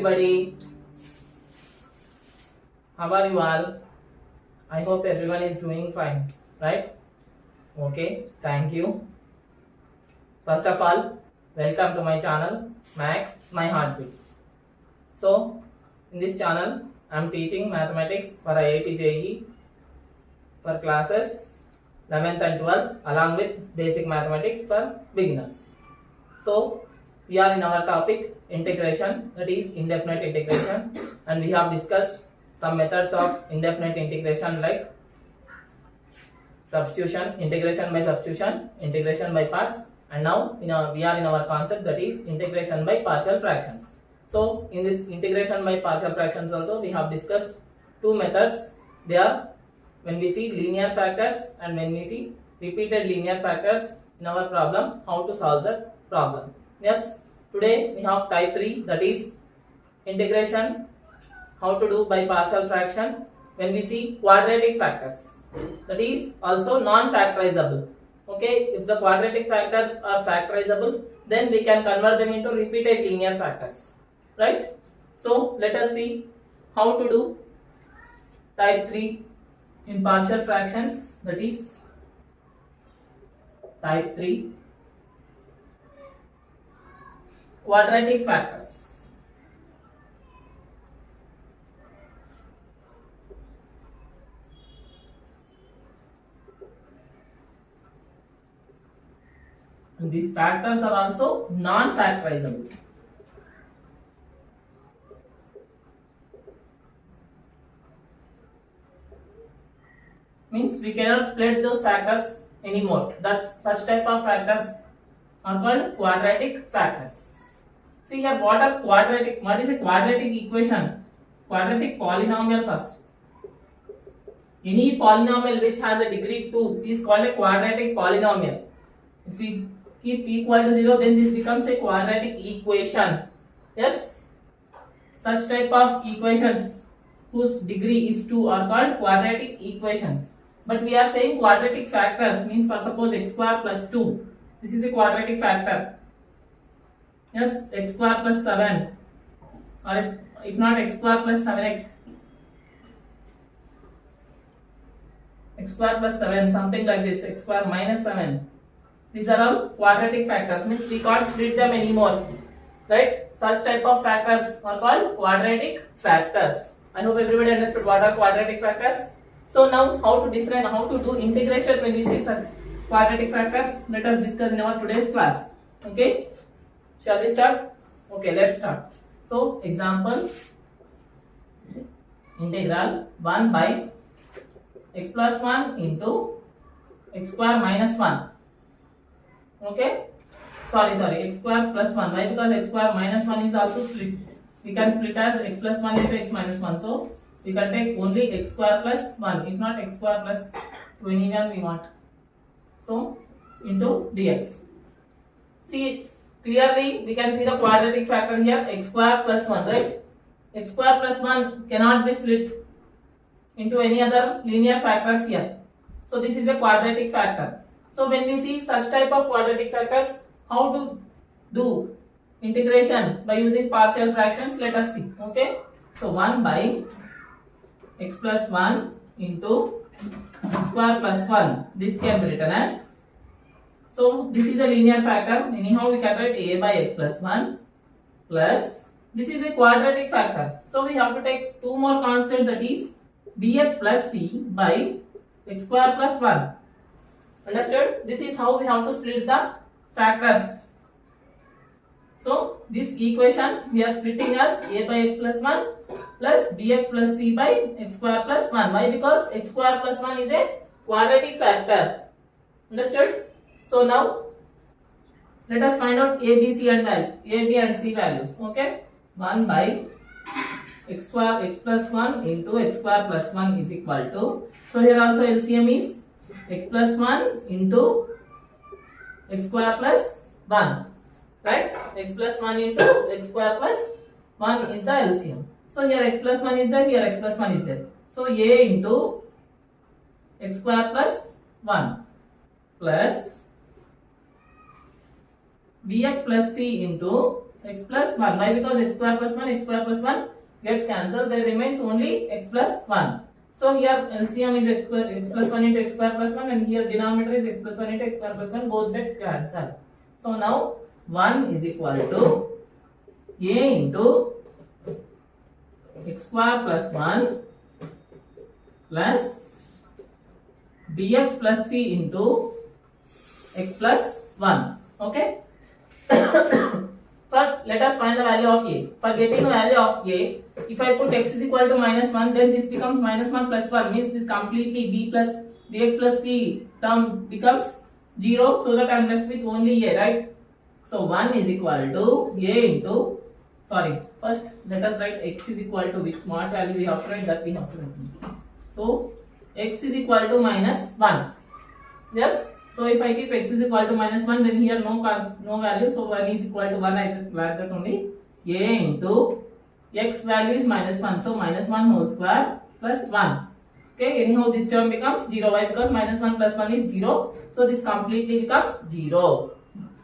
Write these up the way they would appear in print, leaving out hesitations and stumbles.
everybody. How are you all? I hope everyone is doing fine, right? Okay, thank you. First of all, welcome to my channel, Max My Heartbeat. So, in this channel, I am teaching mathematics for IIT JEE for classes 11th and 12th along with basic mathematics for beginners. So, we are in our topic integration, that is indefinite integration, and we have discussed some methods of indefinite integration like substitution, integration by substitution, integration by parts, and now we are in our concept, that is integration by partial fractions. So in this integration by partial fractions also we have discussed two methods. They are when we see linear factors and when we see repeated linear factors in our problem, how to solve the problem. Yes, today we have type 3, that is integration, how to do by partial fraction when we see quadratic factors, that is also non-factorizable. Okay, if the quadratic factors are factorizable, then we can convert them into repeated linear factors, right? So let us see how to do type 3 in partial fractions, that is type 3 quadratic factors. And these factors are also non-factorizable. Means we cannot split those factors anymore. That's such type of factors are called quadratic factors. See here, what is a quadratic equation? Quadratic polynomial first. Any polynomial which has a degree 2 is called a quadratic polynomial. If we keep equal to 0, then this becomes a quadratic equation. Yes, such type of equations whose degree is 2 are called quadratic equations. But we are saying quadratic factors, means for suppose x square plus 2, this is a quadratic factor. Yes, x square plus 7, or if not x square plus 7x, x square plus 7, something like this, x square minus 7. These are all quadratic factors, means we can't split them anymore, right? Such type of factors are called quadratic factors. I hope everybody understood what are quadratic factors. So now how to do integration when we see such quadratic factors, let us discuss in our today's class. Okay, shall we start? Okay, let's start. So example, integral 1 by x plus 1 into x square minus 1. Okay, sorry, x square plus 1. Why? Because x square minus 1 is also split. We can split as x plus 1 into x minus 1. So we can take only x square plus 1, if not x square plus 21 we want. So into dx. See, clearly we can see the quadratic factor here, x square plus 1, right? X square plus 1 cannot be split into any other linear factors here. So this is a quadratic factor. So when we see such type of quadratic factors, how to do integration by using partial fractions, let us see. Okay, so 1 by x plus 1 into x square plus 1, this can be written as, so this is a linear factor, anyhow we can write a by x plus 1 plus, this is a quadratic factor, so we have to take two more constants, that is bx plus c by x square plus 1. Understood? This is how we have to split the factors. So this equation we are splitting as a by x plus 1 plus bx plus c by x square plus 1. Why? Because x square plus 1 is a quadratic factor. Understood? So now let us find out a, b, c and c values. Okay, 1 by x square x plus 1 into x square plus 1 is equal to, so here also LCM is x plus 1 into x square plus 1, right? X plus 1 into x square plus 1 is the LCM. So here x plus 1 is there, here x plus 1 is there. So a into x square plus 1 plus bx plus c into x plus 1. Why? Because x square plus 1 gets cancelled. There remains only x plus 1. So here LCM is x plus 1 into x square plus 1, and here denominator is x plus 1 into x square plus 1. Both gets cancelled. So now 1 is equal to a into x square plus 1 plus bx plus c into x plus 1. Okay. First, let us find the value of a. For getting the value of a, if I put x is equal to minus 1, then this becomes minus 1 plus 1, means this completely bx plus c term becomes 0, so that I am left with only a, right? So 1 is equal to a into, first let us write x is equal to which what value we have to write, that we have to write. So x is equal to minus 1. Yes. So if I keep x is equal to minus 1, then here no value, so 1 is equal to 1, I said like that only. A into x value is minus 1, so minus 1 whole square plus 1. Okay, anyhow this term becomes 0. Why? Because minus 1 plus 1 is 0, so this completely becomes 0.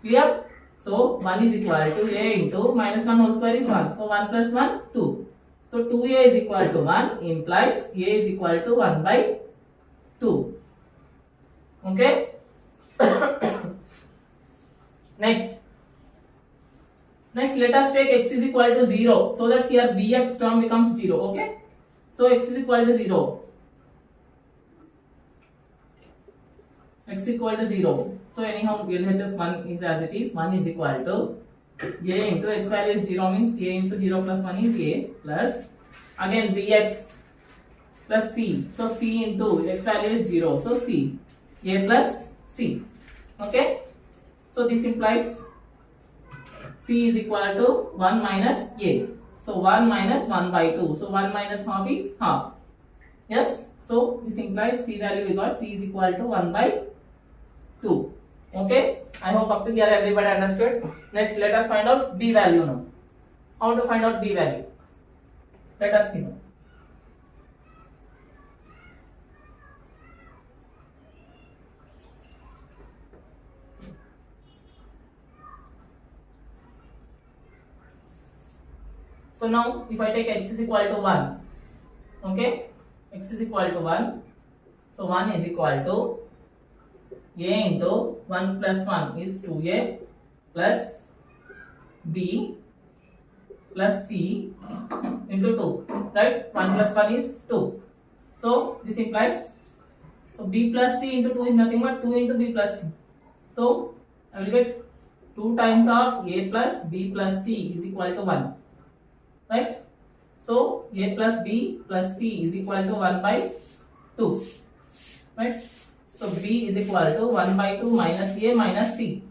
Clear? So 1 is equal to a into minus 1 whole square is 1, so 1 plus 1 2. So 2a is equal to 1 implies a is equal to 1 by 2. Okay. Next let us take x is equal to 0, so that here bx term becomes 0. Okay, so x is equal to 0, so anyhow LHS 1 is as it is. 1 is equal to a into x value is 0, means a into 0 plus 1 is a, plus again bx plus c, so c into x value is 0, so c, a plus c. Okay, so this implies c is equal to 1 minus a, so 1 minus 1 by 2, so 1 minus half is half. Yes, so this implies c value we got, c is equal to 1 by 2. Okay, I hope up to here everybody understood. Next let us find out b value now. How to find out b value? Let us see now. So now if I take x is equal to 1, okay, x is equal to 1, so 1 is equal to a into 1 plus 1 is 2a plus b plus c into 2, right? 1 plus 1 is 2. So this implies, so b plus c into 2 is nothing but 2 into b plus c. So I will get 2 times of a plus b plus c is equal to 1. Right? So a plus b plus c is equal to 1 by 2. Right? So b is equal to 1 by 2 minus a minus c.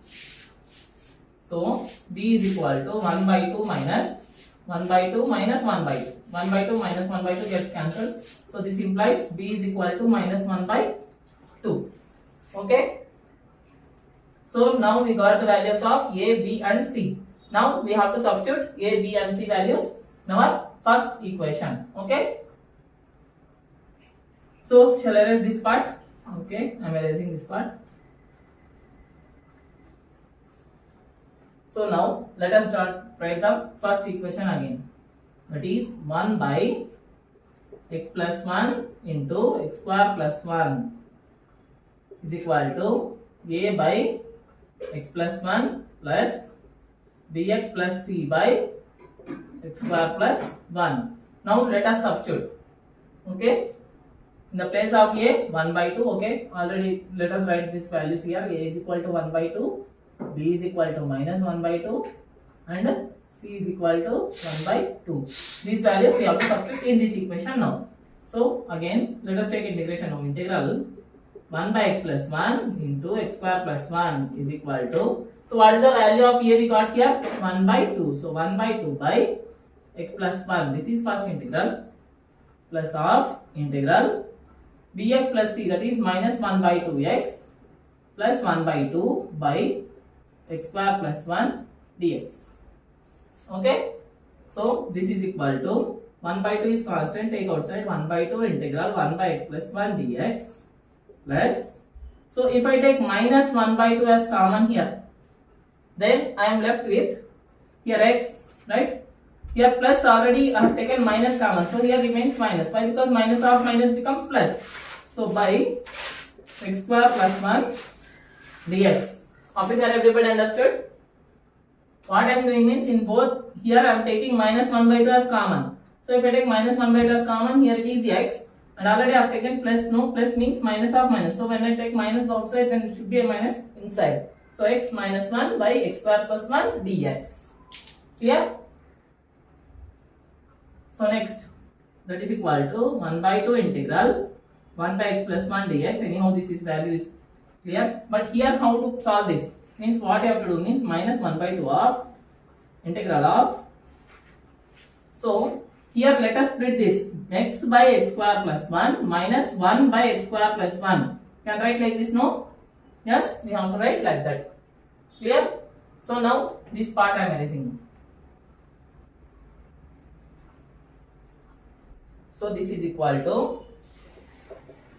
So b is equal to 1 by 2 minus 1 by 2 minus 1 by 2. 1 by 2 minus 1 by 2 gets cancelled. So this implies b is equal to minus 1 by 2. Okay? So now we got the values of a, b and c. Now we have to substitute a, b and c values in our first equation. Okay, so shall I erase this part? Okay, I am erasing this part. So now let us write the first equation again, that is 1 by x plus 1 into x square plus 1 is equal to a by x plus 1 plus bx plus c by x square plus 1. Now let us substitute. Okay, in the place of a, 1 by 2. Okay, already let us write these values here. A is equal to 1 by 2, b is equal to minus 1 by 2, and c is equal to 1 by 2. These values we have to substitute in this equation now. So again let us take integration now. Integral 1 by x plus 1 into x square plus 1 is equal to, so what is the value of a we got here? 1 by 2. So 1 by 2 by x plus 1, this is first integral, plus of integral bx plus c, that is minus 1 by 2x plus 1 by 2 by x square plus 1 dx. Okay, so this is equal to 1 by 2 is constant, take outside, 1 by 2 integral 1 by x plus 1 dx plus, so if I take minus 1 by 2 as common here, then I am left with here x, right? Here plus already I have taken minus common, so here remains minus. Why? Because minus of minus becomes plus. So by x square plus 1 dx. Copy that, everybody understood? What I am doing means in both, here I am taking minus 1 by 2 as common. So if I take minus 1 by 2 as common, here it is x, and already I have taken plus. No, plus means minus of minus. So when I take minus outside, then it should be a minus inside. So x minus 1 by x square plus 1 dx. Clear? So next, that is equal to 1 by 2 integral 1 by x plus 1 dx. Anyhow, this is value is clear. But here how to solve this? Means what you have to do means minus 1 by 2 of integral of. So here let us split this, x by x square plus 1 minus 1 by x square plus 1. Can write like this, no? Yes, we have to write like that. Clear? So now this part I am erasing. So this is equal to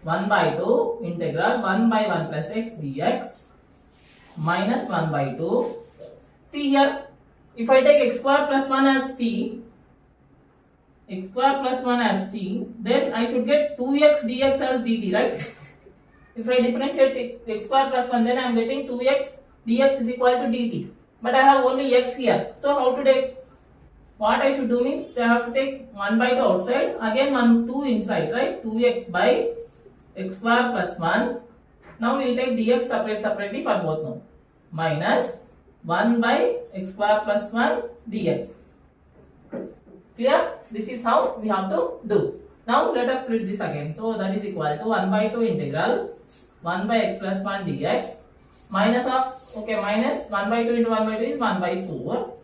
1 by 2 integral 1 by 1 plus x dx minus 1 by 2. See here, if I take x square plus 1 as t, x square plus 1 as t, then I should get 2x dx as dt, right? If I differentiate x square plus 1, then I am getting 2x dx is equal to dt. But I have only x here. So how to take? What I should do means I have to take 1 by 2 outside, again 2 inside, right? 2x by x square plus 1. Now we will take dx separately for both now. Minus 1 by x square plus 1 dx. Clear? This is how we have to do. Now let us split this again. So that is equal to 1 by 2 integral 1 by x plus 1 dx minus of, okay, minus 1 by 2 into 1 by 2 is 1 by 4.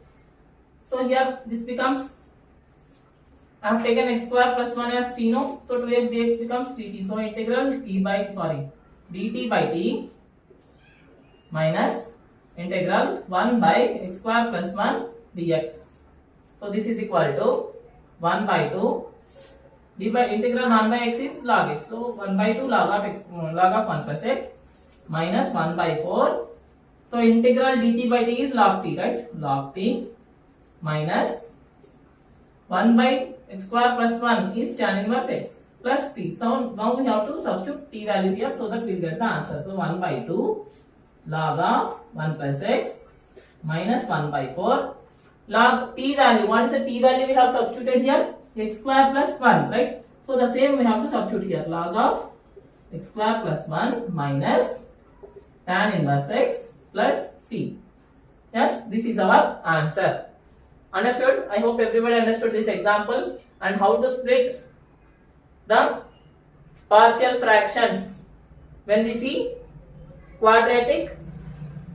So here this becomes, I have taken x square plus 1 as t, no? So 2x dx becomes dt. So integral dt by t minus integral 1 by x square plus 1 dx. So this is equal to 1 by 2 d by integral 1 by x is log x. So 1 by 2 log of x, log of 1 plus x minus 1 by 4. So integral dt by t is log t, right? Log t minus 1 by x square plus 1 is tan inverse x plus c. So now we have to substitute t value here so that we will get the answer. So 1 by 2 log of 1 plus x minus 1 by 4 log t value. What is the t value we have substituted here? X square plus 1, right? So the same we have to substitute here. Log of x square plus 1 minus tan inverse x plus c. Yes, this is our answer. Understood? I hope everybody understood this example and how to split the partial fractions when we see quadratic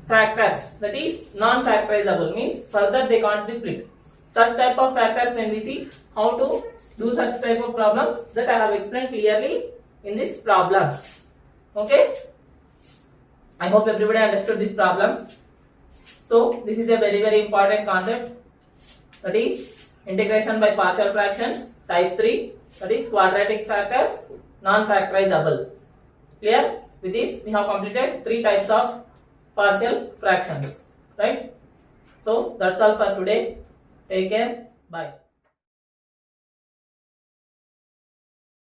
factors, that is non-factorizable, means further they can't be split. Such type of factors when we see how to do such type of problems, that I have explained clearly in this problem. Okay? I hope everybody understood this problem. So this is a very important concept, that is integration by partial fractions type 3, that is quadratic factors non-factorizable. Clear? With this we have completed 3 types of partial fractions, right? So that's all for today. Take care. Bye.